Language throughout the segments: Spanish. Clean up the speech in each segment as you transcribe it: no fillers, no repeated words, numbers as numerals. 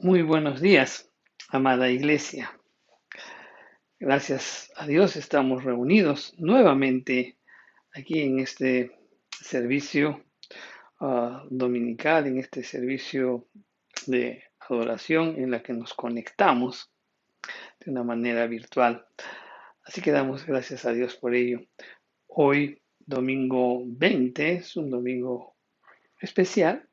Muy buenos días, amada iglesia. Gracias a Dios estamos reunidos nuevamente aquí en este servicio dominical, en este servicio de adoración en la que nos conectamos de una manera virtual. Así que damos gracias a Dios por ello. Hoy, domingo 20, es un domingo especial,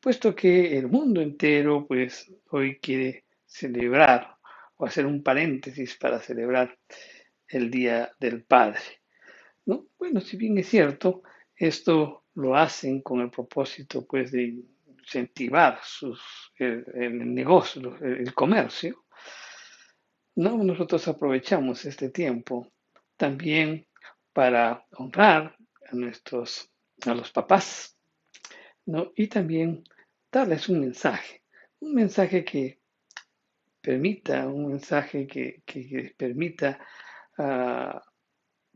puesto que el mundo entero, pues, hoy quiere celebrar o hacer un paréntesis para celebrar el Día del Padre, ¿no? Bueno, si bien es cierto, esto lo hacen con el propósito, pues, de incentivar el negocio, el comercio, ¿no? Nosotros aprovechamos este tiempo también para honrar a los papás, ¿no? Y también darles un mensaje que un mensaje que permita ah,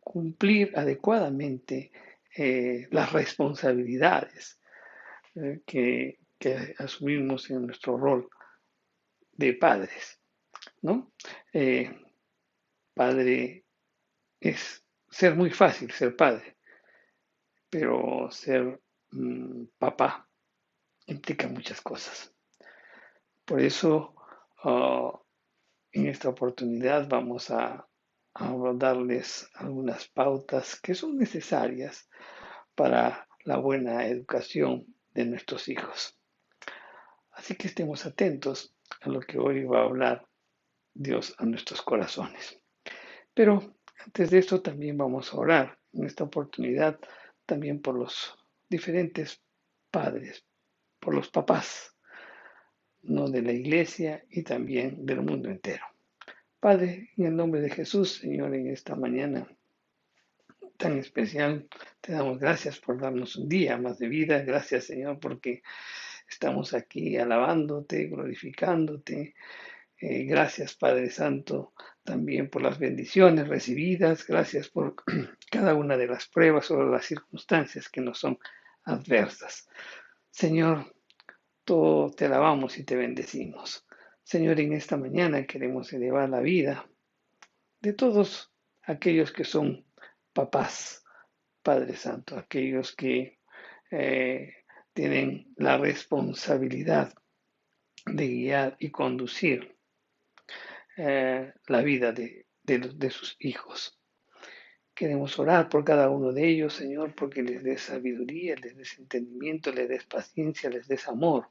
cumplir adecuadamente las responsabilidades que asumimos en nuestro rol de padres, ¿no? Eh, Padre es ser muy fácil ser padre, pero ser papá implica muchas cosas. Por eso, ah, en esta oportunidad vamos a darles algunas pautas que son necesarias para la buena educación de nuestros hijos. Así que estemos atentos a lo que hoy va a hablar Dios a nuestros corazones. Pero antes de esto también vamos a orar en esta oportunidad también por los diferentes padres, por los papás, no de la iglesia y también del mundo entero. Padre, en el nombre de Jesús, Señor, en esta mañana tan especial, te damos gracias por darnos un día más de vida. Gracias, Señor, porque estamos aquí alabándote, glorificándote. Gracias, Padre Santo, también por las bendiciones recibidas. Gracias por cada una de las pruebas o las circunstancias que nos son adversas. Señor, todo te alabamos y te bendecimos. Señor, en esta mañana queremos elevar la vida de todos aquellos que son papás, Padre Santo, aquellos que eh, tienen la responsabilidad de guiar y conducir la vida de sus hijos. Queremos orar por cada uno de ellos, Señor, porque les des sabiduría, les des entendimiento, les des paciencia, les des amor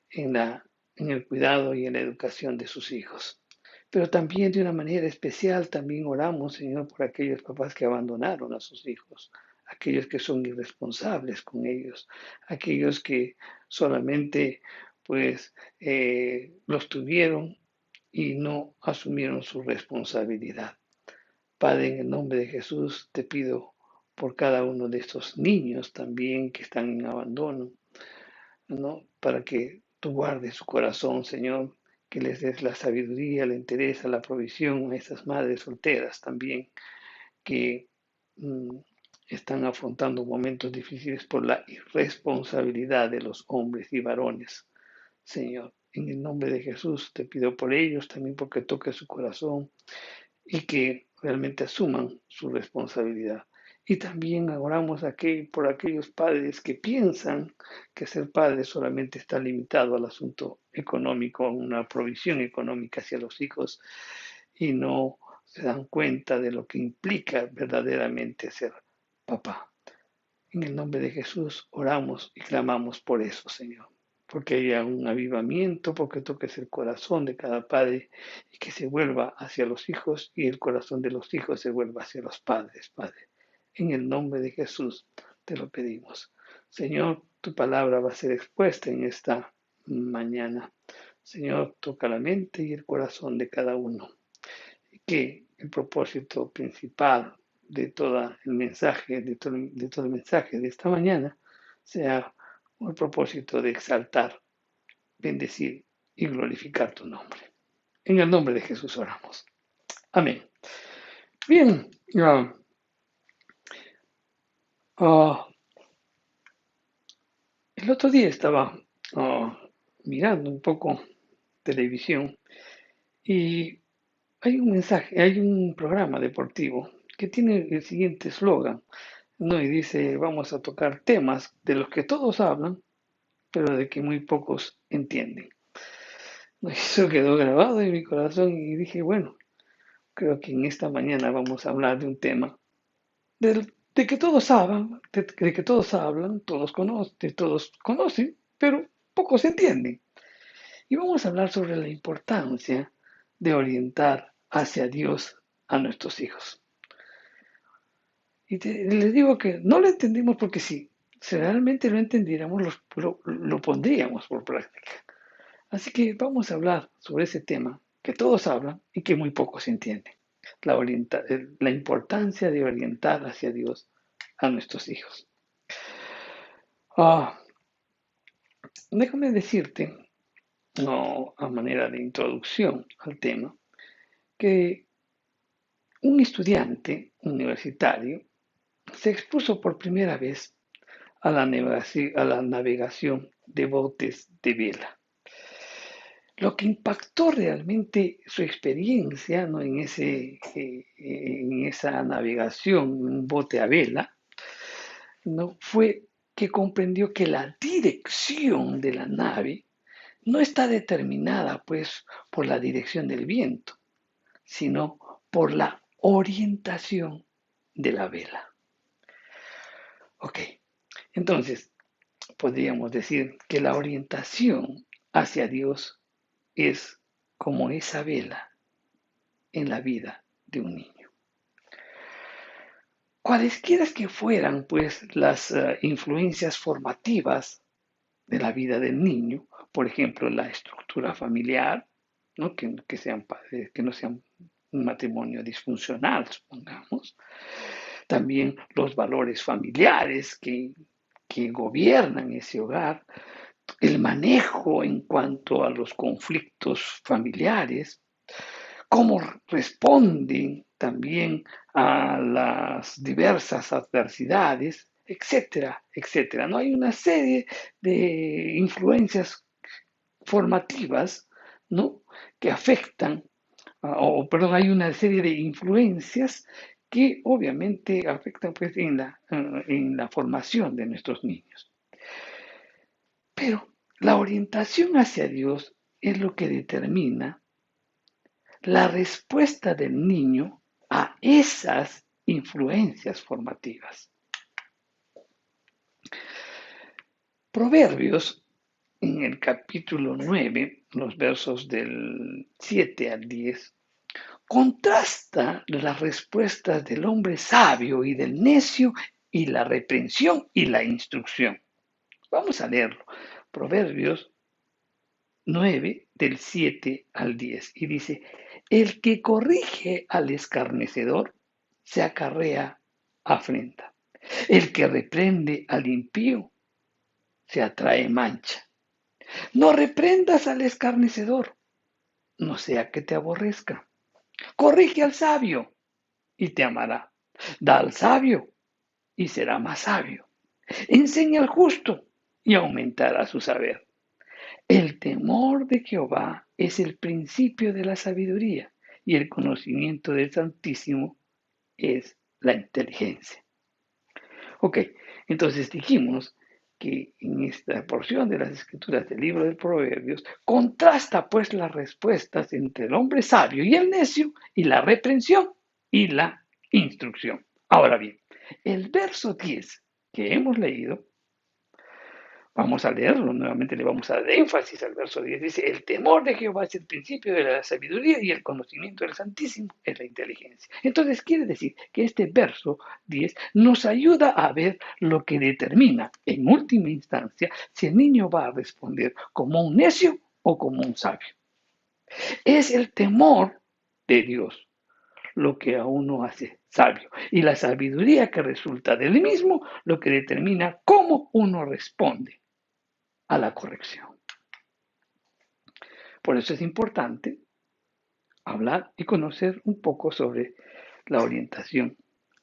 en, en el cuidado y en la educación de sus hijos. Pero también de una manera especial, también oramos, Señor, por aquellos papás que abandonaron a sus hijos, aquellos que son irresponsables con ellos, aquellos que solamente pues los tuvieron y no asumieron su responsabilidad. Padre, en el nombre de Jesús, te pido por cada uno de estos niños también que están en abandono, ¿no? Para que tú guardes su corazón, Señor, que les des la sabiduría, la entereza, la provisión a esas madres solteras también que mm, están afrontando momentos difíciles por la irresponsabilidad de los hombres y varones. Señor, en el nombre de Jesús te pido por ellos, también porque toque su corazón y que realmente asuman su responsabilidad. Y también oramos aquí por aquellos padres que piensan que ser padre solamente está limitado al asunto económico, a una provisión económica hacia los hijos y no se dan cuenta de lo que implica verdaderamente ser papá. En el nombre de Jesús oramos y clamamos por eso, Señor, porque haya un avivamiento, porque toques el corazón de cada padre y que se vuelva hacia los hijos y el corazón de los hijos se vuelva hacia los padres, Padre. En el nombre de Jesús te lo pedimos. Señor, tu palabra va a ser expuesta en esta mañana. Señor, toca la mente y el corazón de cada uno. Y que el propósito principal de todo el mensaje, de todo el mensaje de esta mañana sea el propósito de exaltar, bendecir y glorificar tu nombre. En el nombre de Jesús oramos. Amén. Bien, uh, el otro día estaba mirando un poco televisión y hay un mensaje, hay un programa deportivo que tiene el siguiente eslogan, ¿no? Y dice, vamos a tocar temas de los que todos hablan, pero de que muy pocos entienden. Eso quedó grabado en mi corazón y dije, bueno, creo que en esta mañana vamos a hablar de un tema de que todos hablan, de que todos hablan, todos conocen, pero pocos entienden. Y vamos a hablar sobre la importancia de orientar hacia Dios a nuestros hijos. Y les digo que no lo entendemos porque si realmente lo entendiéramos, lo pondríamos por práctica. Así que vamos a hablar sobre ese tema que todos hablan y que muy pocos entienden. La importancia de orientar hacia Dios a nuestros hijos. Ah, déjame decirte, no, a manera de introducción al tema, que un estudiante universitario se expuso por primera vez a la navegación de botes de vela. Lo que impactó realmente su experiencia, ¿no? En esa navegación, un bote a vela, ¿no? Fue que comprendió que la dirección de la nave no está determinada pues por la dirección del viento, sino por la orientación de la vela. Ok, entonces podríamos decir que la orientación hacia Dios es como esa vela en la vida de un niño. Cualesquiera que fueran pues las influencias formativas de la vida del niño, por ejemplo, la estructura familiar, ¿no? Que sean padres, que no sean un matrimonio disfuncional, supongamos. También los valores familiares que gobiernan ese hogar, el manejo en cuanto a los conflictos familiares, cómo responden también a las diversas adversidades, etcétera, etcétera. No hay una serie de influencias formativas, ¿no? Que afectan, o perdón, hay una serie de influencias que obviamente afectan pues en la formación de nuestros niños. Pero la orientación hacia Dios es lo que determina la respuesta del niño a esas influencias formativas. Proverbios, en el capítulo 9, los versos del 7 al 10, contrasta las respuestas del hombre sabio y del necio y la reprensión y la instrucción. Vamos a leerlo. Proverbios 9, del 7 al 10. Y dice, el que corrige al escarnecedor se acarrea afrenta. El que reprende al impío se atrae mancha. No reprendas al escarnecedor, no sea que te aborrezca. Corrige al sabio y te amará. Da al sabio y será más sabio. Enseña al justo y aumentará su saber. El temor de Jehová es el principio de la sabiduría y el conocimiento del Santísimo es la inteligencia. Ok, entonces dijimos que en esta porción de las escrituras del libro de Proverbios contrasta pues las respuestas entre el hombre sabio y el necio y la reprensión y la instrucción. Ahora bien, el verso 10 que hemos leído, vamos a leerlo nuevamente, le vamos a dar énfasis al verso 10. Dice, el temor de Jehová es el principio de la sabiduría y el conocimiento del Santísimo es la inteligencia. Entonces quiere decir que este verso 10 nos ayuda a ver lo que determina en última instancia si el niño va a responder como un necio o como un sabio. Es el temor de Dios lo que a uno hace sabio y la sabiduría que resulta del mismo lo que determina cómo uno responde a la corrección. Por eso es importante hablar y conocer un poco sobre la orientación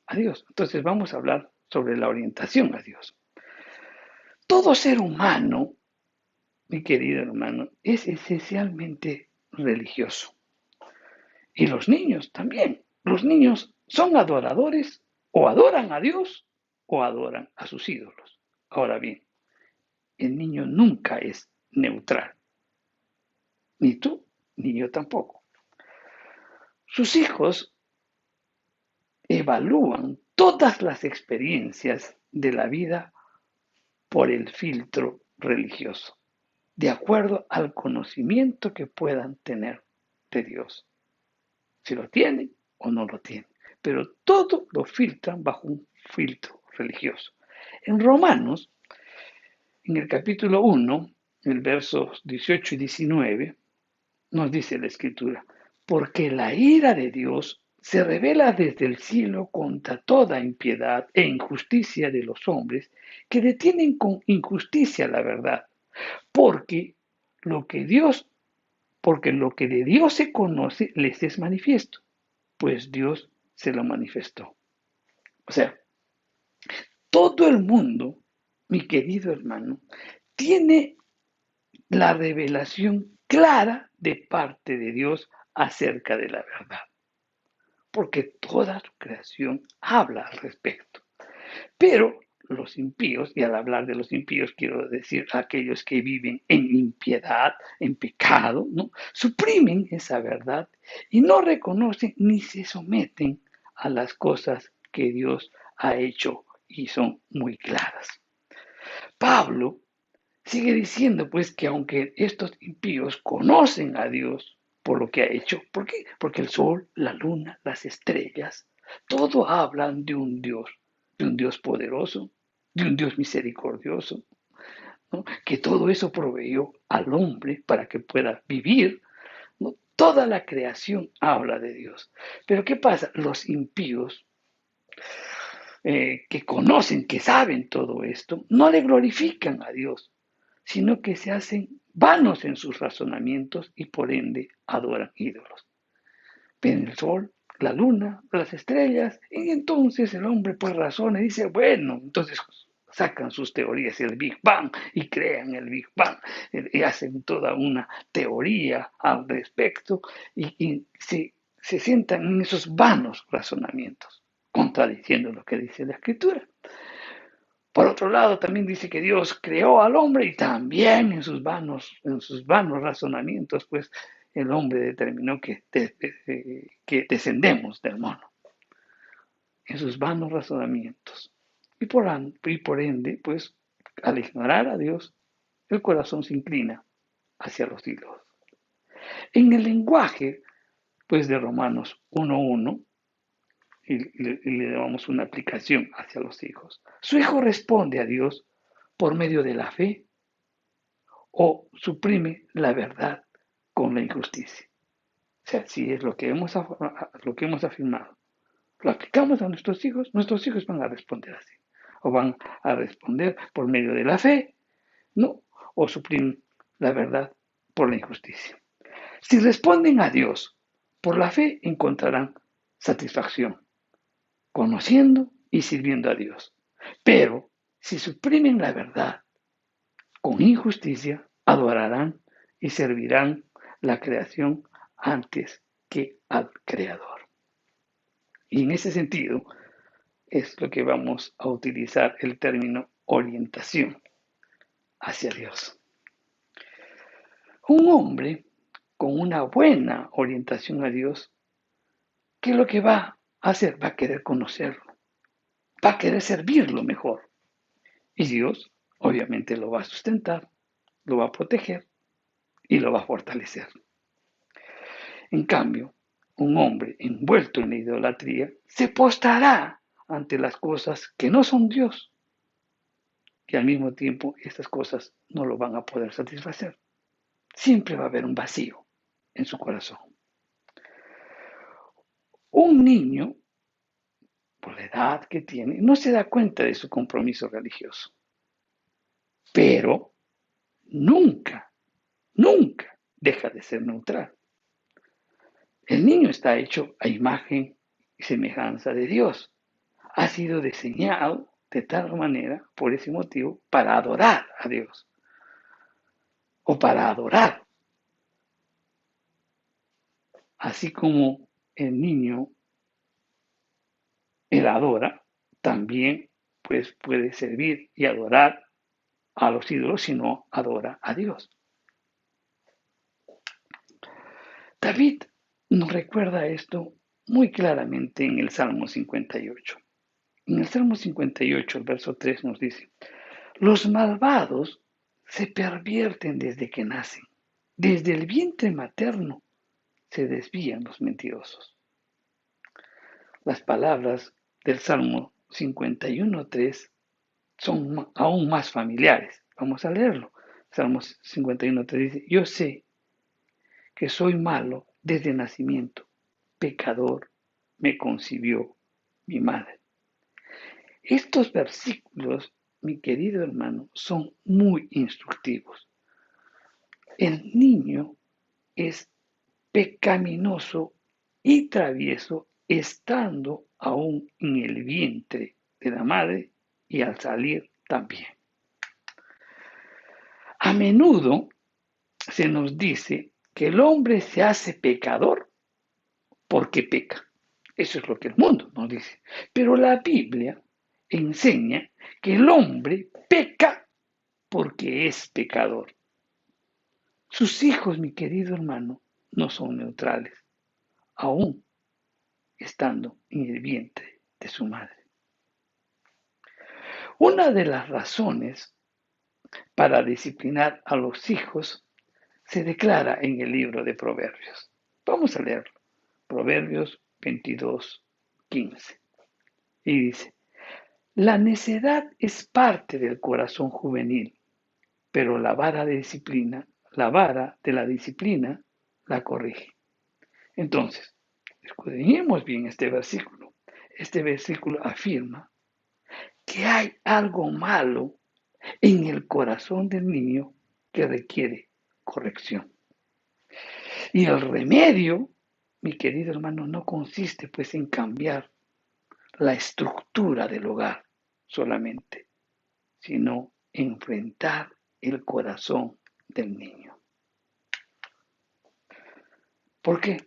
a Dios. Entonces vamos a hablar sobre la orientación a Dios. Todo ser humano mi querido hermano, es esencialmente religioso. Y los niños también. Los niños son adoradores, o adoran a Dios o adoran a sus ídolos. Ahora bien, el niño nunca es neutral. Ni tú, ni yo tampoco. Sus hijos evalúan todas las experiencias de la vida por el filtro religioso, de acuerdo al conocimiento que puedan tener de Dios, si lo tienen o no lo tienen. Pero todo lo filtran bajo un filtro religioso. En Romanos, en el capítulo 1, el versos 18 y 19, nos dice la Escritura, porque la ira de Dios se revela desde el cielo contra toda impiedad e injusticia de los hombres que detienen con injusticia la verdad, porque lo que Dios, porque lo que de Dios se conoce les es manifiesto, pues Dios se lo manifestó. O sea, todo el mundo, mi querido hermano, tiene la revelación clara de parte de Dios acerca de la verdad, porque toda su creación habla al respecto. Pero los impíos, y al hablar de los impíos quiero decir aquellos que viven en impiedad, en pecado, ¿no? Suprimen esa verdad y no reconocen ni se someten a las cosas que Dios ha hecho y son muy claras. Pablo sigue diciendo pues que aunque estos impíos conocen a Dios por lo que ha hecho, ¿por qué? Porque el sol, la luna, las estrellas, todo hablan de un Dios poderoso, de un Dios misericordioso, ¿no? Que todo eso proveyó al hombre para que pueda vivir, ¿no? Toda la creación habla de Dios. Pero ¿qué pasa? Los impíos que conocen, que saben todo esto, no le glorifican a Dios, sino que se hacen vanos en sus razonamientos y por ende adoran ídolos. Ven el sol, la luna, las estrellas, y entonces el hombre pues razona y dice, bueno, entonces sacan sus teorías, el Big Bang, y crean el Big Bang, y hacen toda una teoría al respecto, y se sientan en esos vanos razonamientos, contradiciendo lo que dice la Escritura. Por otro lado, también dice que Dios creó al hombre y también en sus vanos razonamientos, pues el hombre determinó que descendemos del mono, en sus vanos razonamientos. Y por ende, pues al ignorar a Dios, el corazón se inclina hacia los ídolos. En el lenguaje, pues de Romanos 1.1, y le damos una aplicación hacia los hijos. Su hijo responde a Dios por medio de la fe o suprime la verdad con la injusticia. O sea, si es lo que hemos afirmado, lo aplicamos a nuestros hijos van a responder así. O van a responder por medio de la fe, ¿no? O suprimen la verdad por la injusticia. Si responden a Dios por la fe, encontrarán satisfacción, conociendo y sirviendo a Dios. Pero si suprimen la verdad con injusticia, adorarán y servirán la creación antes que al Creador. Y en ese sentido es lo que vamos a utilizar el término orientación hacia Dios. Un hombre con una buena orientación a Dios, ¿qué es lo que va a hacer? Va a querer conocerlo, va a querer servirlo mejor. Y Dios obviamente lo va a sustentar, lo va a proteger y lo va a fortalecer. En cambio, un hombre envuelto en la idolatría se postrará ante las cosas que no son Dios y al mismo tiempo estas cosas no lo van a poder satisfacer. Siempre va a haber un vacío en su corazón. Un niño, por la edad que tiene, no se da cuenta de su compromiso religioso, pero nunca, nunca deja de ser neutral. El niño está hecho a imagen y semejanza de Dios. Ha sido diseñado de tal manera, por ese motivo, para adorar a Dios. o para adorar, así como el niño él adora, también pues puede servir y adorar a los ídolos si no adora a Dios. David nos recuerda esto muy claramente en el Salmo 58. En el Salmo 58, el verso 3 nos dice, los malvados se pervierten desde que nacen, desde el vientre materno se desvían los mentirosos. Las palabras del Salmo 51.3 son aún más familiares. Vamos a leerlo. Salmo 51.3 dice, yo sé que soy malo desde nacimiento, pecador me concibió mi madre. Estos versículos, mi querido hermano, son muy instructivos. El niño es pecaminoso y travieso estando aún en el vientre de la madre y al salir también. A menudo se nos dice que el hombre se hace pecador porque peca. Eso es lo que el mundo nos dice. Pero la Biblia enseña que el hombre peca porque es pecador. Sus hijos, mi querido hermano, no son neutrales, aún estando en el vientre de su madre. Una de las razones para disciplinar a los hijos se declara en el libro de Proverbios. Vamos a leerlo. Proverbios 22:15. Y dice, la necedad es parte del corazón juvenil, pero la vara de la disciplina la corrige. Entonces, escudriñemos bien este versículo. Este versículo afirma que hay algo malo en el corazón del niño que requiere corrección. Y el remedio, mi querido hermano, no consiste pues en cambiar la estructura del hogar solamente, sino enfrentar el corazón del niño. ¿Por qué?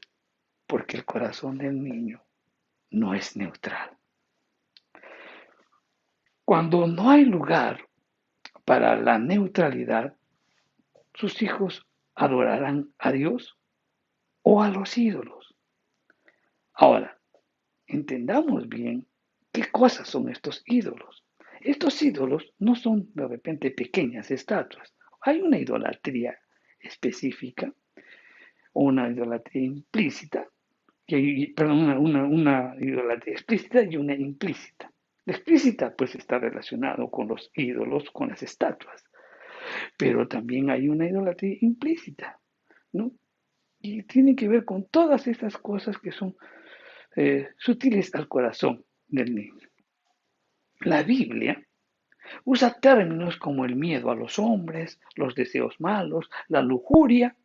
Porque el corazón del niño no es neutral. Cuando no hay lugar para la neutralidad, sus hijos adorarán a Dios o a los ídolos. Ahora, entendamos bien qué cosas son estos ídolos. Estos ídolos no son de repente pequeñas estatuas. Hay una idolatría específica o una idolatría implícita, una idolatría explícita y una implícita. La explícita pues está relacionado con los ídolos, con las estatuas, pero también hay una idolatría implícita, ¿no? Y tiene que ver con todas estas cosas que son sutiles al corazón del niño. La Biblia usa términos como el miedo a los hombres, los deseos malos, la lujuria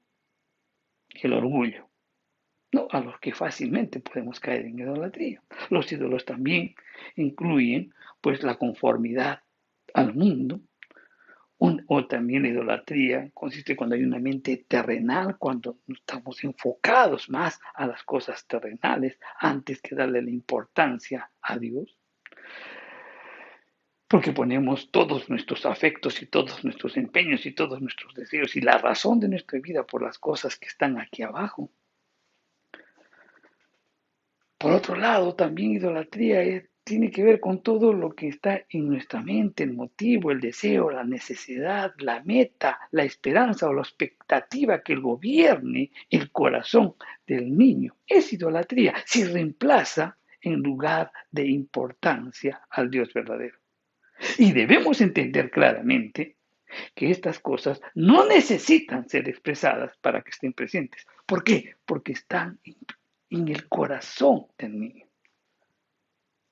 y el orgullo, ¿no? A los que fácilmente podemos caer en idolatría. Los ídolos también incluyen pues la conformidad al mundo, o también la idolatría consiste cuando hay una mente terrenal, cuando estamos enfocados más a las cosas terrenales antes que darle la importancia a Dios. Porque ponemos todos nuestros afectos y todos nuestros empeños y todos nuestros deseos y la razón de nuestra vida por las cosas que están aquí abajo. Por otro lado, también idolatría tiene que ver con todo lo que está en nuestra mente, el motivo, el deseo, la necesidad, la meta, la esperanza o la expectativa que gobierne el corazón del niño. Es idolatría si reemplaza en lugar de importancia al Dios verdadero. Y debemos entender claramente que estas cosas no necesitan ser expresadas para que estén presentes. ¿Por qué? Porque están en el corazón del niño.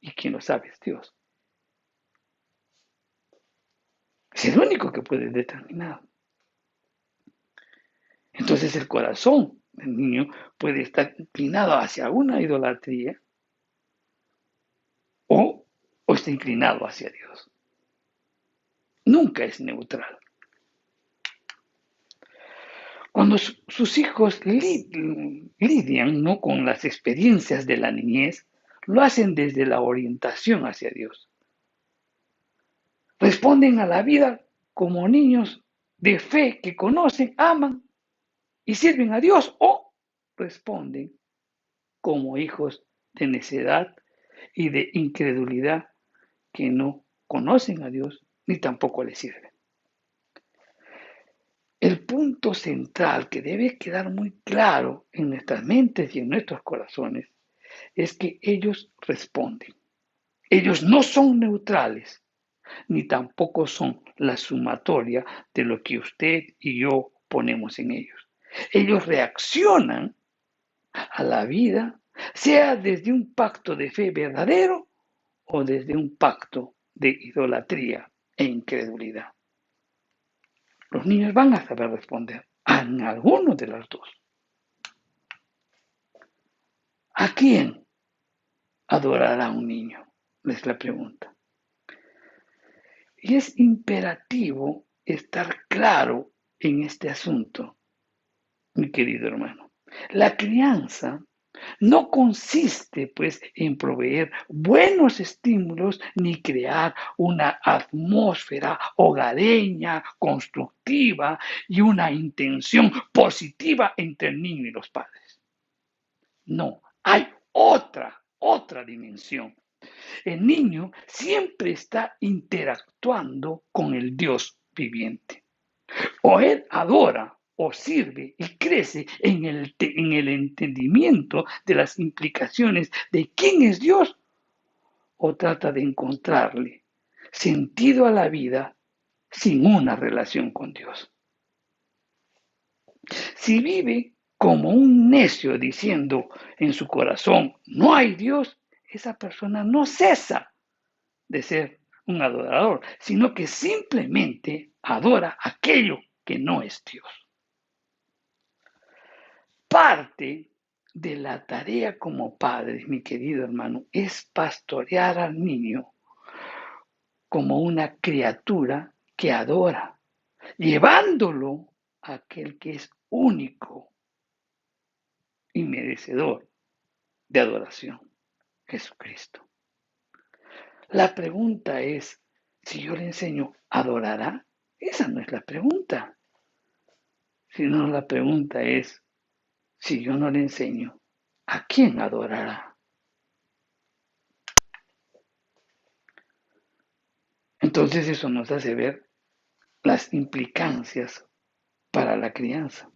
¿Y quién lo sabe? Es Dios. Es el único que puede determinar. Entonces el corazón del niño puede estar inclinado hacia una idolatría o está inclinado hacia Dios. Nunca es neutral. Cuando sus hijos lidian, ¿no?, con las experiencias de la niñez, lo hacen desde la orientación hacia Dios. Responden a la vida como niños de fe que conocen, aman y sirven a Dios, o responden como hijos de necedad y de incredulidad que no conocen a Dios ni tampoco le sirven. El punto central que debe quedar muy claro en nuestras mentes y en nuestros corazones es que ellos responden. Ellos no son neutrales, ni tampoco son la sumatoria de lo que usted y yo ponemos en ellos. Ellos reaccionan a la vida, sea desde un pacto de fe verdadero o desde un pacto de idolatría e incredulidad. Los niños van a saber responder a alguno de las dos. ¿A quién adorará un niño? Es la pregunta. Y es imperativo estar claro en este asunto, mi querido hermano. La crianza no consiste, pues, en proveer buenos estímulos ni crear una atmósfera hogareña, constructiva y una intención positiva entre el niño y los padres. No, hay otra dimensión. El niño siempre está interactuando con el Dios viviente. O él adora o sirve y crece en el entendimiento de las implicaciones de quién es Dios, o trata de encontrarle sentido a la vida sin una relación con Dios. Si vive como un necio diciendo en su corazón, no hay Dios, esa persona no cesa de ser un adorador, sino que simplemente adora aquello que no es Dios. Parte de la tarea como padres, mi querido hermano, es pastorear al niño como una criatura que adora, llevándolo a aquel que es único y merecedor de adoración, Jesucristo. La pregunta es, si yo le enseño, ¿adorará? Esa no es la pregunta. Sino la pregunta es, si yo no le enseño, ¿a quién adorará? Entonces eso nos hace ver las implicancias para la crianza.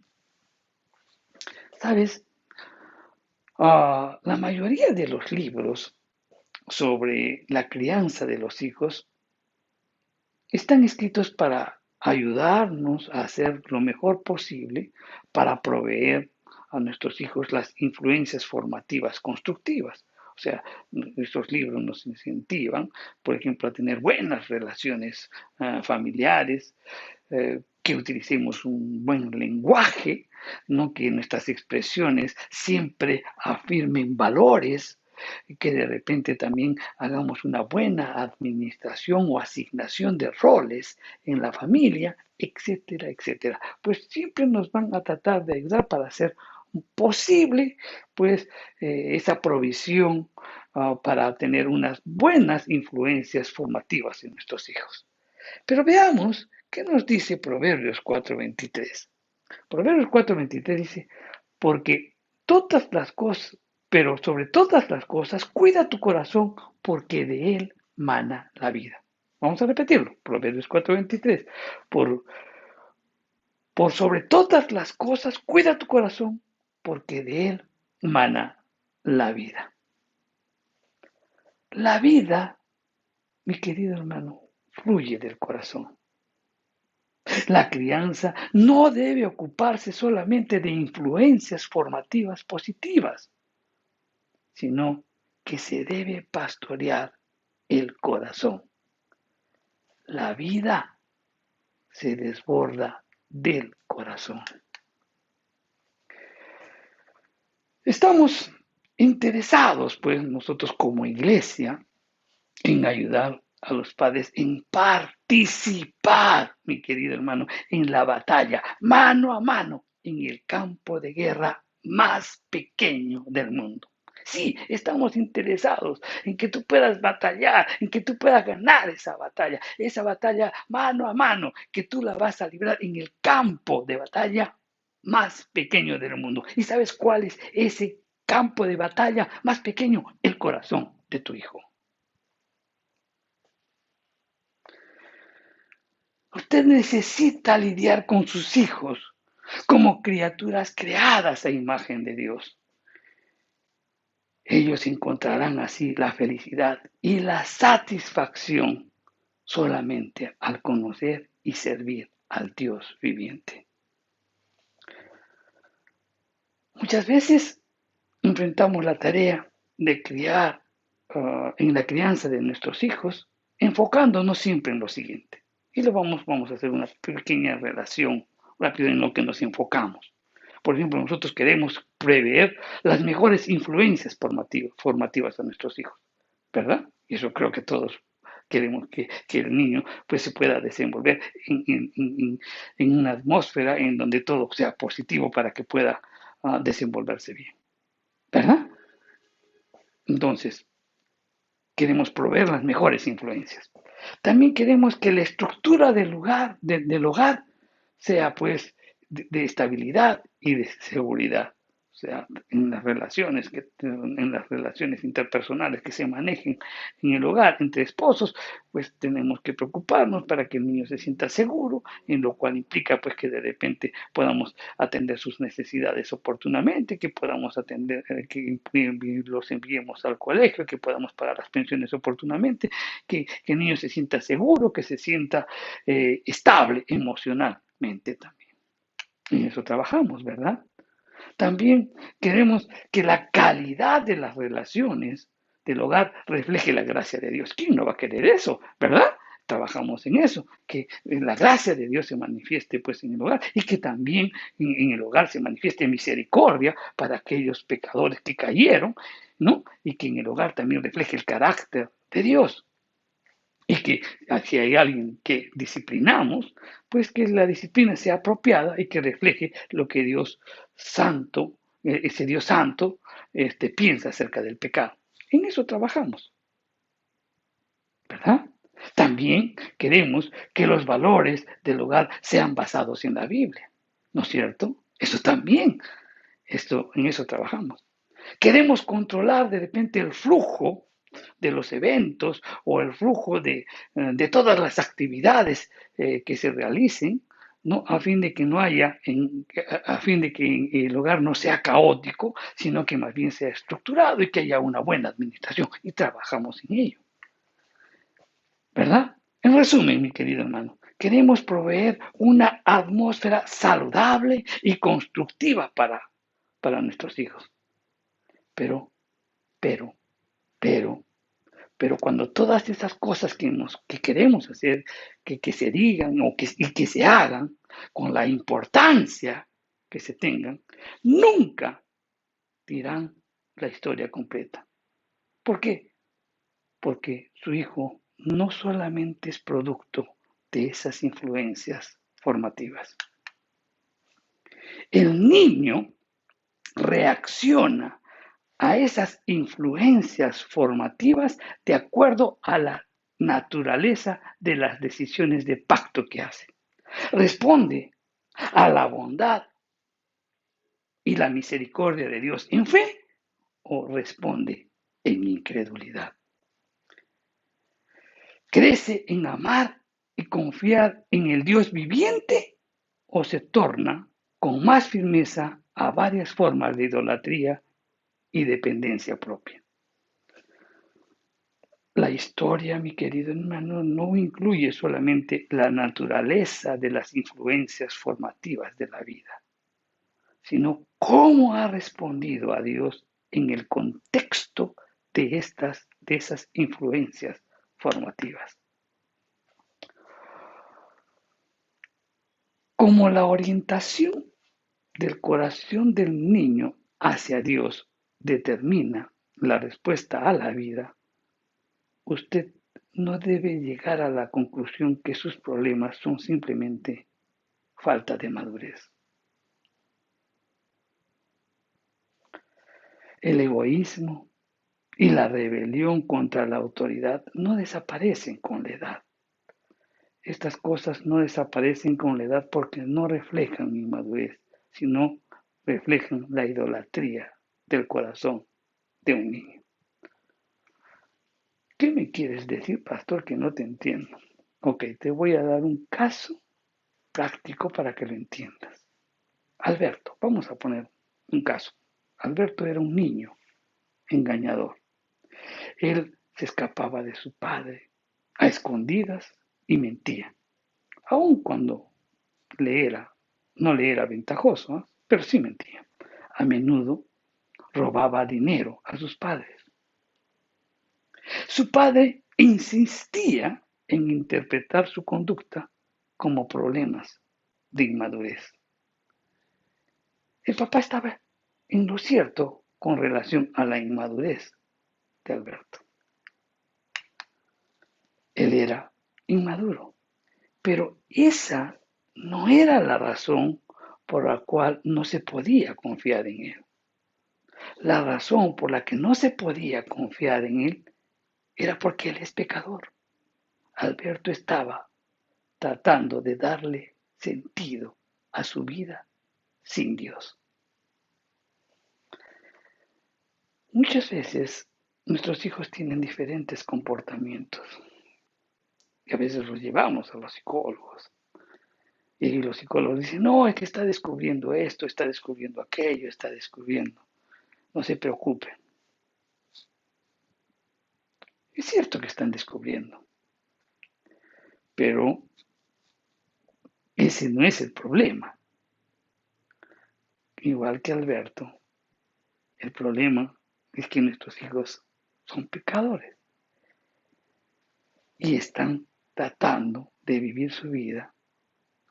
¿Sabes? La mayoría de los libros sobre la crianza de los hijos están escritos para ayudarnos a hacer lo mejor posible para proveer a nuestros hijos las influencias formativas constructivas. O sea, estos libros nos incentivan, por ejemplo, a tener buenas relaciones familiares, que utilicemos un buen lenguaje, ¿no?, que nuestras expresiones siempre afirmen valores, que de repente también hagamos una buena administración o asignación de roles en la familia, etcétera, etcétera. Pues siempre nos van a tratar de ayudar para hacer posible, pues, esa provisión para tener unas buenas influencias formativas en nuestros hijos. Pero veamos qué nos dice Proverbios 4:23. Proverbios 4:23 dice, porque todas las cosas, pero sobre todas las cosas, cuida tu corazón, porque de él mana la vida. Vamos a repetirlo, Proverbios 4:23. Por sobre todas las cosas, cuida tu corazón, porque de él mana la vida. La vida, mi querido hermano, fluye del corazón. La crianza no debe ocuparse solamente de influencias formativas positivas, sino que se debe pastorear el corazón. La vida se desborda del corazón. Estamos interesados, pues, nosotros como iglesia, en ayudar a los padres, en participar, mi querido hermano, en la batalla, mano a mano, en el campo de guerra más pequeño del mundo. Sí, estamos interesados en que tú puedas batallar, en que tú puedas ganar esa batalla mano a mano, que tú la vas a librar en el campo de batalla más pequeño del mundo. ¿Y sabes cuál es ese campo de batalla más pequeño? El corazón de tu hijo. Usted necesita lidiar con sus hijos como criaturas creadas a imagen de Dios. Ellos encontrarán así la felicidad y la satisfacción solamente al conocer y servir al Dios viviente. Muchas veces enfrentamos la tarea de criar en la crianza de nuestros hijos, enfocándonos siempre en lo siguiente. Y vamos a hacer una pequeña relación rápida en lo que nos enfocamos. Por ejemplo, nosotros queremos prever las mejores influencias formativas a nuestros hijos, ¿verdad? Y eso creo que todos queremos que el niño pues, se pueda desenvolver en una atmósfera en donde todo sea positivo para que pueda desenvolverse bien, ¿verdad? Entonces, queremos proveer las mejores influencias. También queremos que la estructura del hogar sea pues de estabilidad y de seguridad. O sea, en las relaciones interpersonales que se manejen en el hogar entre esposos, pues tenemos que preocuparnos para que el niño se sienta seguro, en lo cual implica pues que de repente podamos atender sus necesidades oportunamente, que podamos atender, que los enviemos al colegio, que podamos pagar las pensiones oportunamente, que el niño se sienta seguro, que se sienta estable emocionalmente también. En eso trabajamos, ¿verdad? También queremos que la calidad de las relaciones del hogar refleje la gracia de Dios. ¿Quién no va a querer eso, verdad? Trabajamos en eso, que la gracia de Dios se manifieste pues en el hogar y que también en el hogar se manifieste misericordia para aquellos pecadores que cayeron, ¿no? Y que en el hogar también refleje el carácter de Dios. Y que si hay alguien que disciplinamos, pues que la disciplina sea apropiada y que refleje lo que Dios santo, ese Dios santo, piensa acerca del pecado. En eso trabajamos, ¿verdad? También queremos que los valores del hogar sean basados en la Biblia, ¿no es cierto? Eso también, en eso trabajamos. Queremos controlar de repente el flujo de los eventos o el flujo de todas las actividades que se realicen, ¿no? A fin de que no haya, a fin de que el hogar no sea caótico, sino que más bien sea estructurado y que haya una buena administración y trabajamos en ello, ¿verdad? En resumen, mi querido hermano, queremos proveer una atmósfera saludable y constructiva para nuestros hijos. Pero, pero, pero, Pero cuando todas esas cosas que queremos hacer, que se digan y que se hagan con la importancia que se tengan, nunca dirán la historia completa. ¿Por qué? Porque su hijo no solamente es producto de esas influencias formativas. El niño reacciona a esas influencias formativas de acuerdo a la naturaleza de las decisiones de pacto que hace. Responde a la bondad y la misericordia de Dios en fe o responde en incredulidad. Crece en amar y confiar en el Dios viviente o se torna con más firmeza a varias formas de idolatría y dependencia propia. La historia, mi querido hermano, no incluye solamente la naturaleza de las influencias formativas de la vida, sino cómo ha respondido a Dios en el contexto de esas influencias formativas. Como la orientación del corazón del niño hacia Dios determina la respuesta a la vida, usted no debe llegar a la conclusión que sus problemas son simplemente falta de madurez. El egoísmo y la rebelión contra la autoridad no desaparecen con la edad. Estas cosas no desaparecen con la edad porque no reflejan inmadurez, sino reflejan la idolatría del corazón de un niño. ¿Qué me quieres decir, pastor, que no te entiendo? Ok, te voy a dar un caso práctico para que lo entiendas. Alberto, vamos a poner un caso. Alberto era un niño engañador. Él se escapaba de su padre a escondidas y mentía, aun cuando no le era ventajoso, ¿eh? Pero sí mentía. A menudo robaba dinero a sus padres. Su padre insistía en interpretar su conducta como problemas de inmadurez. El papá estaba en lo cierto con relación a la inmadurez de Alberto. Él era inmaduro, pero esa no era la razón por la cual no se podía confiar en él. La razón por la que no se podía confiar en él era porque él es pecador. Alberto estaba tratando de darle sentido a su vida sin Dios. Muchas veces nuestros hijos tienen diferentes comportamientos y a veces los llevamos a los psicólogos. Y los psicólogos dicen, no, es que está descubriendo esto, está descubriendo aquello, está descubriendo. No se preocupen. Es cierto que están descubriendo, pero ese no es el problema. Igual que Alberto, el problema es que nuestros hijos son pecadores y están tratando de vivir su vida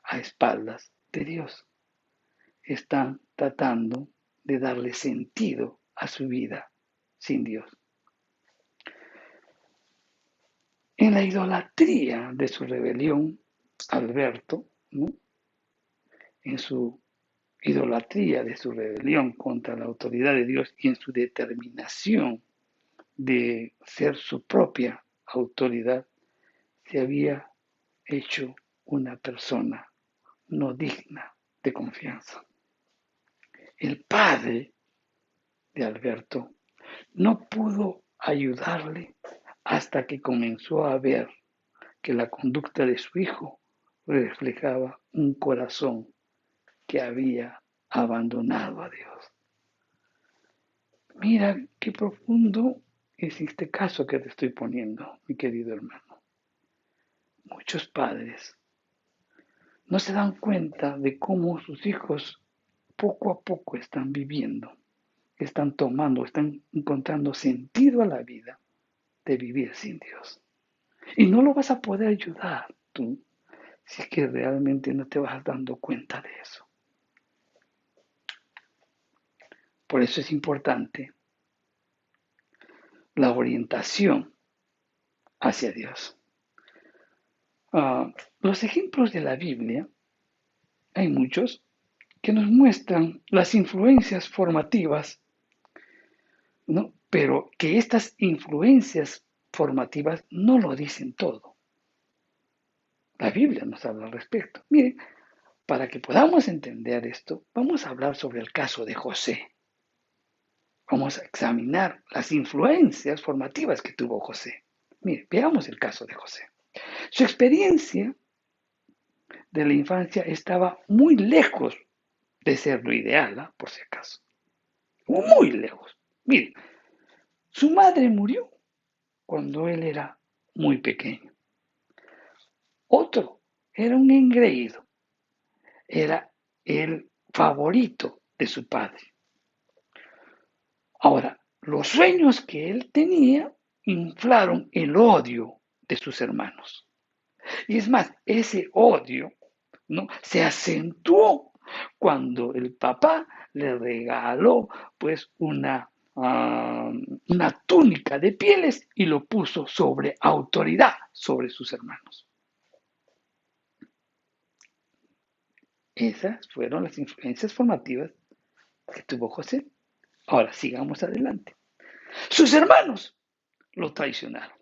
a espaldas de Dios. Están tratando de darle sentido a su vida sin Dios. En la idolatría de su rebelión, Alberto, ¿no? En su idolatría de su rebelión contra la autoridad de Dios y en su determinación de ser su propia autoridad, se había hecho una persona no digna de confianza. El padre de Alberto no pudo ayudarle hasta que comenzó a ver que la conducta de su hijo reflejaba un corazón que había abandonado a Dios. Mira qué profundo es este caso que te estoy poniendo, mi querido hermano. Muchos padres no se dan cuenta de cómo sus hijos poco a poco están viviendo, están tomando, están encontrando sentido a la vida de vivir sin Dios. Y no lo vas a poder ayudar tú si es que realmente no te vas dando cuenta de eso. Por eso es importante la orientación hacia Dios. Los ejemplos de la Biblia, hay muchos, que nos muestran las influencias formativas, ¿no? Pero que estas influencias formativas no lo dicen todo. La Biblia nos habla al respecto. Miren, para que podamos entender esto, vamos a hablar sobre el caso de José. Vamos a examinar las influencias formativas que tuvo José. Mire, veamos el caso de José. Su experiencia de la infancia estaba muy lejos de ser lo ideal, ¿eh? Por si acaso. Muy lejos. Mire, su madre murió cuando él era muy pequeño. Otro era un engreído. Era el favorito de su padre. Ahora, los sueños que él tenía inflaron el odio de sus hermanos. Y es más, ese odio, ¿no?, se acentuó cuando el papá le regaló pues una túnica de pieles y lo puso sobre autoridad sobre sus hermanos. Esas fueron las influencias formativas que tuvo José. Ahora sigamos adelante. Sus hermanos lo traicionaron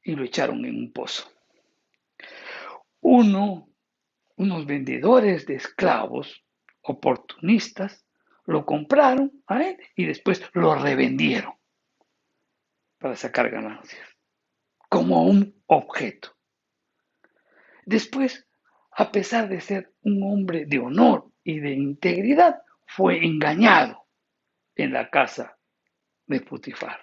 y lo echaron en un pozo. Unos vendedores de esclavos oportunistas lo compraron a él y después lo revendieron para sacar ganancias como un objeto. Después, a pesar de ser un hombre de honor y de integridad, fue engañado en la casa de Potifar.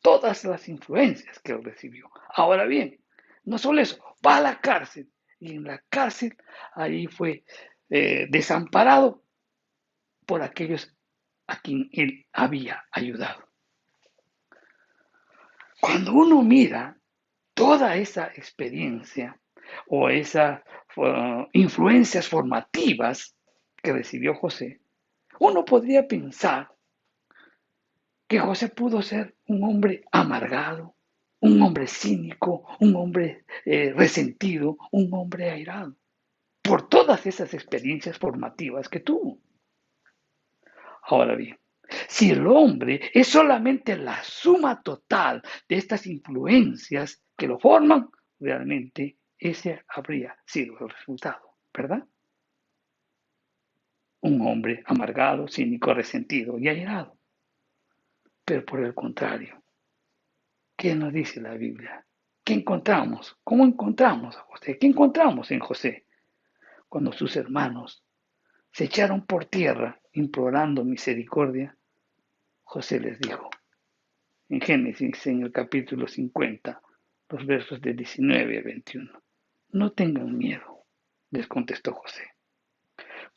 Todas las influencias que él recibió. Ahora bien, no solo eso, va a la cárcel y en la cárcel ahí fue desamparado por aquellos a quien él había ayudado. Cuando uno mira toda esa experiencia o esas influencias formativas que recibió José, uno podría pensar que José pudo ser un hombre amargado, un hombre cínico, un hombre resentido, un hombre airado, por todas esas experiencias formativas que tuvo. Ahora bien, si el hombre es solamente la suma total de estas influencias que lo forman, realmente ese habría sido el resultado, ¿verdad? Un hombre amargado, cínico, resentido y airado. Pero por el contrario, ¿qué nos dice la Biblia? ¿Qué encontramos? ¿Cómo encontramos a José? ¿Qué encontramos en José? Cuando sus hermanos se echaron por tierra implorando misericordia, José les dijo, en Génesis, en el capítulo 50, los versos de 19 a 21. No tengan miedo, les contestó José.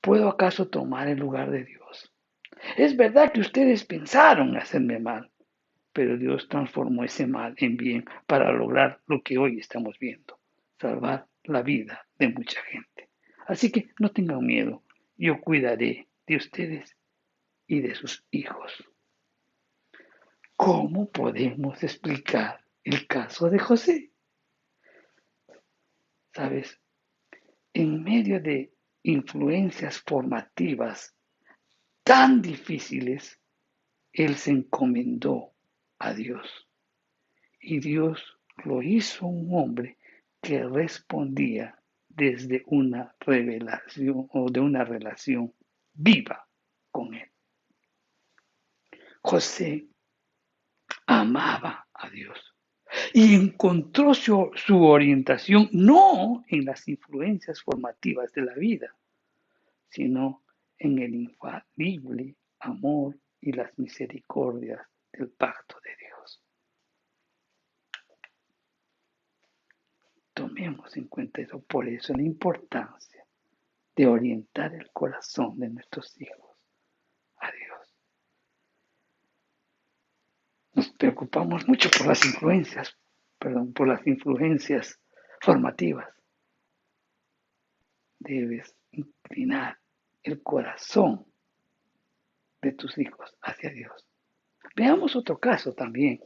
¿Puedo acaso tomar el lugar de Dios? Es verdad que ustedes pensaron hacerme mal, pero Dios transformó ese mal en bien para lograr lo que hoy estamos viendo, salvar la vida de mucha gente. Así que no tengan miedo, yo cuidaré de ustedes y de sus hijos. ¿Cómo podemos explicar el caso de José? ¿Sabes? En medio de influencias formativas tan difíciles, él se encomendó a Dios. Y Dios lo hizo un hombre que respondía desde una revelación o de una relación viva con él. José amaba a Dios y encontró su orientación no en las influencias formativas de la vida, sino en el infalible amor y las misericordias del pacto de Dios. Tomemos en cuenta eso, por eso la importancia de orientar el corazón de nuestros hijos a Dios. Nos preocupamos mucho por las influencias formativas. Debes inclinar el corazón de tus hijos hacia Dios. Veamos otro caso también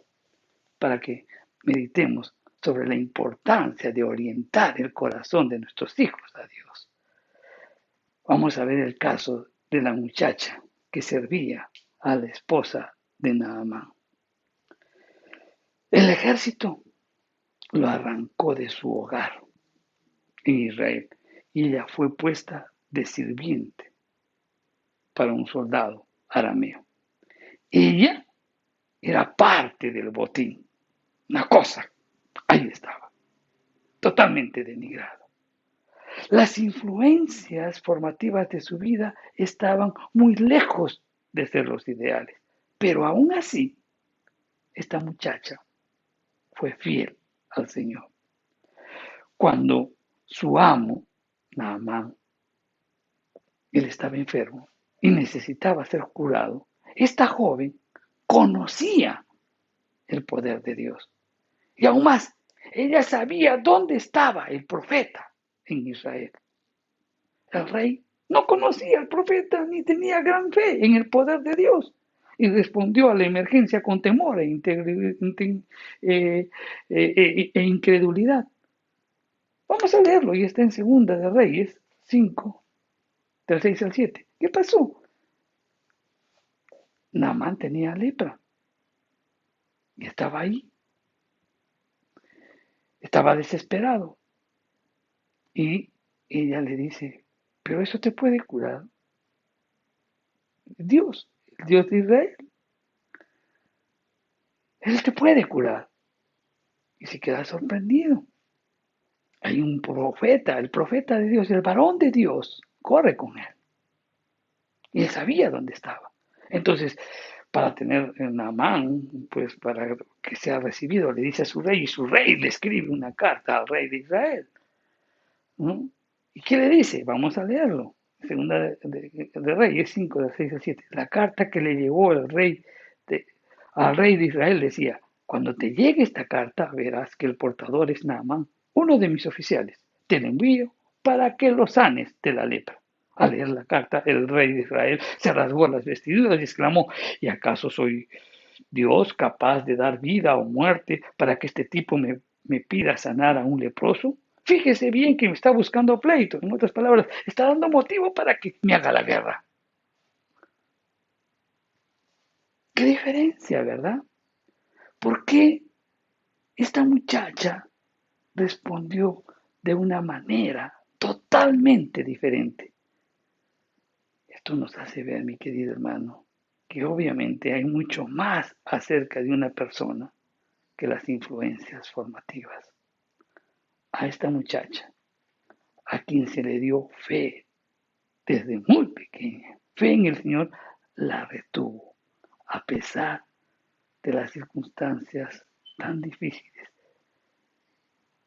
para que meditemos sobre la importancia de orientar el corazón de nuestros hijos a Dios. Vamos a ver el caso de la muchacha que servía a la esposa de Naamán. El ejército lo arrancó de su hogar en Israel y ella fue puesta de sirviente para un soldado arameo. Ella era parte del botín, una cosa, ahí estaba, totalmente denigrada. Las influencias formativas de su vida estaban muy lejos de ser los ideales, pero aún así, esta muchacha fue fiel al Señor. Cuando su amo, Naamán, él estaba enfermo y necesitaba ser curado, esta joven conocía el poder de Dios. Y aún más, ella sabía dónde estaba el profeta en Israel. El rey no conocía al profeta ni tenía gran fe en el poder de Dios. Y respondió a la emergencia con temor e incredulidad. Vamos a leerlo, y está en Segunda de Reyes 5, del 6 al 7. ¿Qué pasó? Naamán tenía lepra y estaba ahí, estaba desesperado. Y ella le dice, pero eso te puede curar Dios, el Dios de Israel. Él te puede curar. Y se queda sorprendido. Hay un profeta, el profeta de Dios, el varón de Dios, corre con él. Y él sabía dónde estaba. Entonces, para tener Naamán, pues para que sea recibido, le dice a su rey, y su rey le escribe una carta al rey de Israel, ¿no? ¿Y qué le dice? Vamos a leerlo. Segunda de Reyes 5, de 6 a 7. La carta que le llegó de, al rey de Israel decía, cuando te llegue esta carta, verás que el portador es Naamán, uno de mis oficiales. Te la envío para que lo sanes de la lepra. Al leer la carta, el rey de Israel se rasgó las vestiduras y exclamó, ¿y acaso soy Dios capaz de dar vida o muerte para que este tipo me pida sanar a un leproso? Fíjese bien que me está buscando pleito. En otras palabras, está dando motivo para que me haga la guerra. ¿Qué diferencia, verdad? ¿Por qué esta muchacha respondió de una manera totalmente diferente? Esto nos hace ver, mi querido hermano, que obviamente hay mucho más acerca de una persona que las influencias formativas. A esta muchacha, a quien se le dio fe desde muy pequeña, fe en el Señor, la retuvo, a pesar de las circunstancias tan difíciles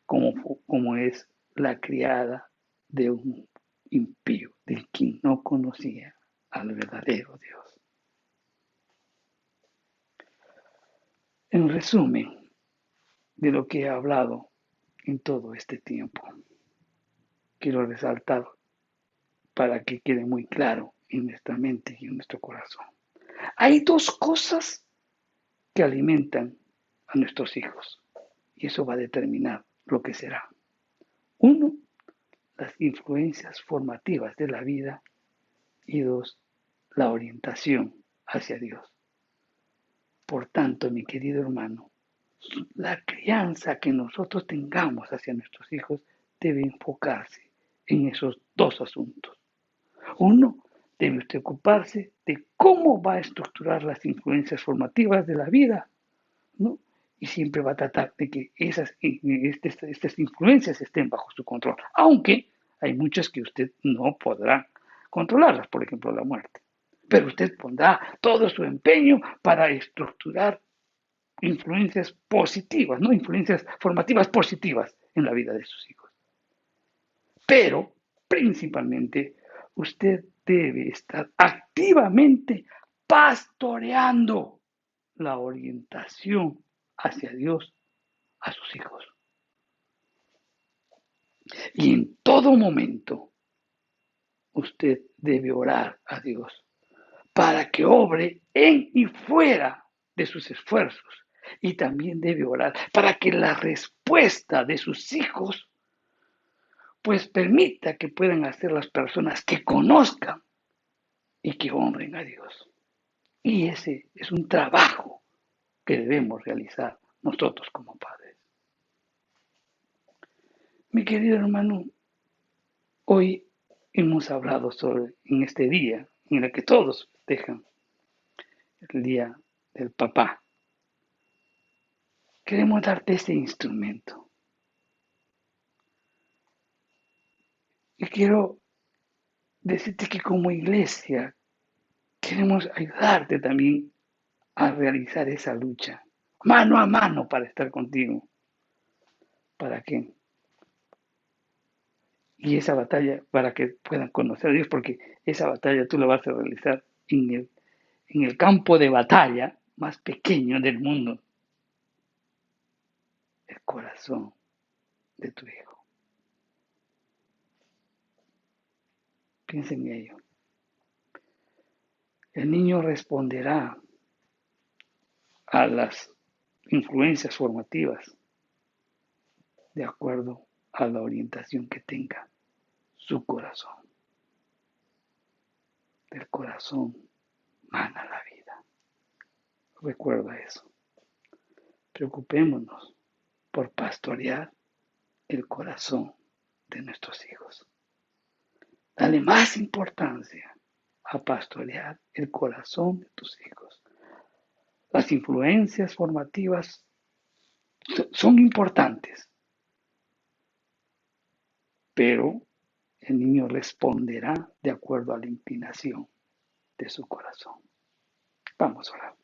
como es la criada de un impío, de quien no conocía al verdadero Dios. En resumen de lo que he hablado en todo este tiempo, quiero resaltar para que quede muy claro en nuestra mente y en nuestro corazón. Hay dos cosas que alimentan a nuestros hijos y eso va a determinar lo que será. Uno, las influencias formativas de la vida y dos, la orientación hacia Dios. Por tanto, mi querido hermano, la crianza que nosotros tengamos hacia nuestros hijos debe enfocarse en esos dos asuntos. Uno, debe usted ocuparse de cómo va a estructurar las influencias formativas de la vida, ¿no? Y siempre va a tratar de que estas influencias estén bajo su control, aunque hay muchas que usted no podrá controlarlas, por ejemplo la muerte. Pero usted pondrá todo su empeño para estructurar influencias positivas, no influencias formativas positivas en la vida de sus hijos. Pero, principalmente, usted debe estar activamente pastoreando la orientación hacia Dios a sus hijos. Y en todo momento, usted debe orar a Dios para que obre en y fuera de sus esfuerzos. Y también debe orar para que la respuesta de sus hijos pues permita que puedan hacer las personas que conozcan y que honren a Dios. Y ese es un trabajo que debemos realizar nosotros como padres. Mi querido hermano, hoy hemos hablado sobre, en este día, en el que todos festejan el día del papá. Queremos darte este instrumento. Y quiero decirte que como iglesia queremos ayudarte también a realizar esa lucha, mano a mano para estar contigo. ¿Para qué? Y esa batalla para que puedan conocer a Dios, porque esa batalla tú la vas a realizar en el campo de batalla más pequeño del mundo, el corazón de tu hijo. Piensa en ello. El niño responderá a las influencias formativas de acuerdo a la orientación que tenga su corazón. Del corazón mana la vida. Recuerda eso. Preocupémonos por pastorear el corazón de nuestros hijos. Dale más importancia a pastorear el corazón de tus hijos. Las influencias formativas son importantes, pero el niño responderá de acuerdo a la inclinación de su corazón. Vamos a orar.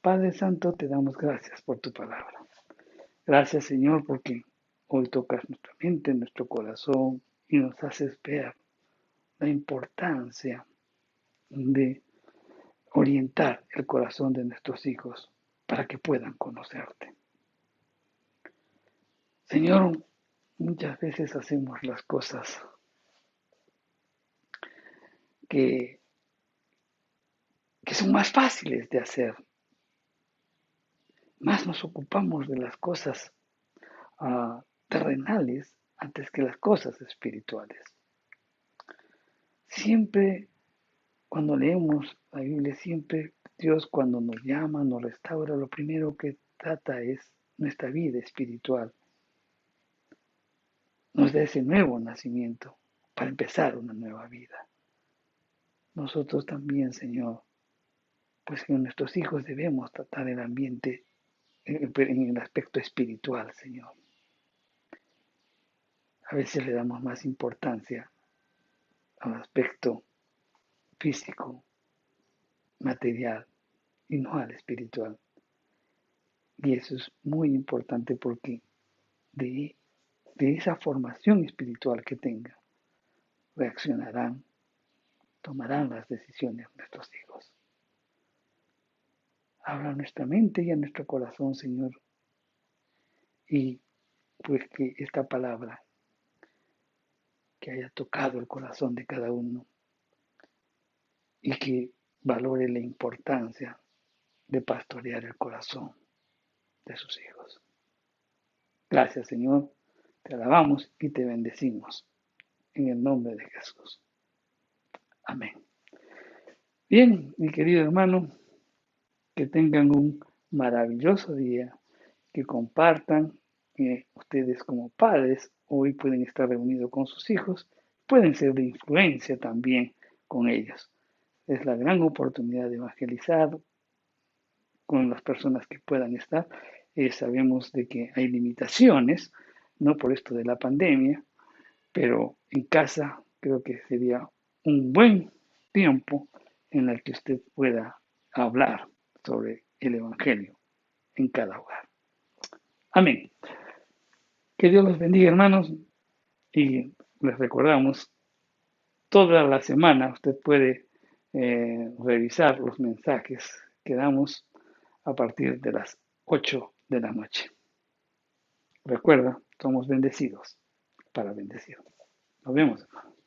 Padre Santo, te damos gracias por tu palabra. Gracias, Señor, porque hoy tocas nuestra mente, nuestro corazón y nos haces ver la importancia de orientar el corazón de nuestros hijos para que puedan conocerte. Señor, muchas veces hacemos las cosas que son más fáciles de hacer. Más nos ocupamos de las cosas terrenales antes que las cosas espirituales. Siempre cuando leemos la Biblia, siempre Dios cuando nos llama, nos restaura, lo primero que trata es nuestra vida espiritual. Nos da ese nuevo nacimiento para empezar una nueva vida. Nosotros también, Señor, pues con nuestros hijos debemos tratar el ambiente en el aspecto espiritual, Señor. A veces le damos más importancia al aspecto físico, material, y no al espiritual. Y eso es muy importante porque de esa formación espiritual que tengan, reaccionarán, tomarán las decisiones nuestros hijos. Habla a nuestra mente y a nuestro corazón, Señor, y pues que esta palabra que haya tocado el corazón de cada uno y que valore la importancia de pastorear el corazón de sus hijos. Gracias, Señor, te alabamos y te bendecimos en el nombre de Jesús. Amén. Bien, mi querido hermano, que tengan un maravilloso día, que compartan ustedes como padres, hoy pueden estar reunidos con sus hijos, pueden ser de influencia también con ellos. Es la gran oportunidad de evangelizar con las personas que puedan estar. Sabemos de que hay limitaciones, no por esto de la pandemia, pero en casa creo que sería un buen tiempo en el que usted pueda hablar sobre el Evangelio en cada hogar. Amén. Que Dios los bendiga, hermanos, y les recordamos, toda la semana usted puede revisar los mensajes que damos a partir de las 8 de la noche. Recuerda, somos bendecidos para bendecir. Nos vemos, hermanos.